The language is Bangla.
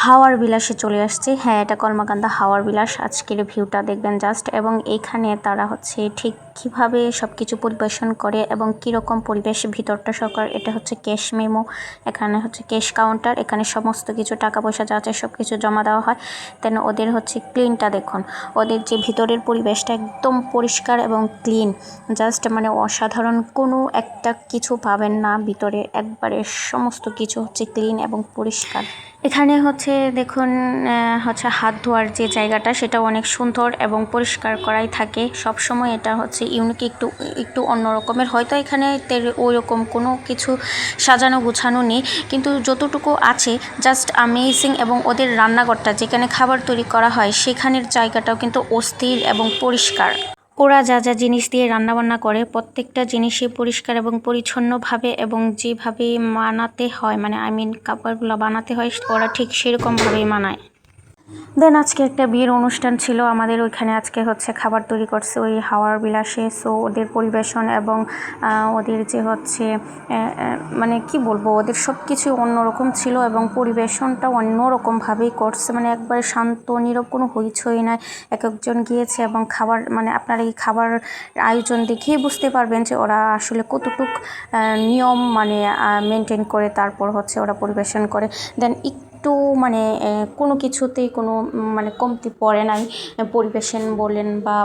হাওয়ার বিলাসে চলে আসছে। হ্যাঁ, এটা কলমাকান্দা হাওয়ার বিলাস। আজকের ভিউটা দেখবেন জাস্ট। এবং এইখানে তারা হচ্ছে ঠিক কিভাবে সব কিছু পরিবেশন করে এবং কীরকম পরিবেশ ভিতরটা সরকার। এটা হচ্ছে ক্যাশ মেমো, এখানে হচ্ছে ক্যাশ কাউন্টার, এখানে সমস্ত কিছু টাকা পয়সা যা আছে সব কিছু জমা দেওয়া হয়। দেন ওদের হচ্ছে ক্লিনটা দেখুন, ওদের যে ভিতরের পরিবেশটা একদম পরিষ্কার এবং ক্লিন, জাস্ট মানে অসাধারণ। কোনো একটা কিছু পাবেন না ভিতরে, একবারে সমস্ত কিছু হচ্ছে ক্লিন এবং পরিষ্কার। এখানে হচ্ছে দেখুন হচ্ছে হাত ধোয়ার যে জায়গাটা সেটা অনেক সুন্দর এবং পরিষ্কার করাই থাকে সব সময়। এটা হচ্ছে ইউনিক, একটু একটু অন্য রকমের। হয়তো এখানে ওই রকম কোনো কিছু সাজানো গোছানো নেই, কিন্তু যতটুকু আছে জাস্ট অ্যামেজিং। এবং ওদের রান্নাঘরটা যেখানে খাবার তৈরি করা হয় সেখানের জায়গাটাও কিন্তু অস্থির এবং পরিষ্কার। ওরা যা যা জিনিস দিয়ে রান্নাবান্না করে প্রত্যেকটা জিনিসই পরিষ্কার এবং পরিচ্ছন্নভাবে এবং যেভাবে বানাতে হয়, মানে খাবারগুলো বানাতে হয় ওরা ঠিক সেরকমভাবেই বানায়। দেন আজকে একটা বিয়ের অনুষ্ঠান ছিল আমাদের ওইখানে। আজকে হচ্ছে খাবার তৈরি করছে ওই হাওয়ার বিলাসে। সো ওদের পরিবেশন এবং ওদের যে হচ্ছে মানে কি বলবো, ওদের সব কিছু অন্যরকম ছিল এবং পরিবেশনটা অন্যরকমভাবেই করছে। মানে একবারে শান্ত নীরব, কোনো হইচই নাই। এক একজন গিয়েছে এবং খাবার, মানে আপনার এই খাবার আয়োজন দেখেই বুঝতে পারবেন যে ওরা আসলে কতটুক নিয়ম মানে মেনটেন করে তারপর হচ্ছে ওরা পরিবেশন করে। দেন একটু মানে কোনো কিছুতেই কোনো মানে কমতি পড়ে নাই, পরিবেশন বলেন বা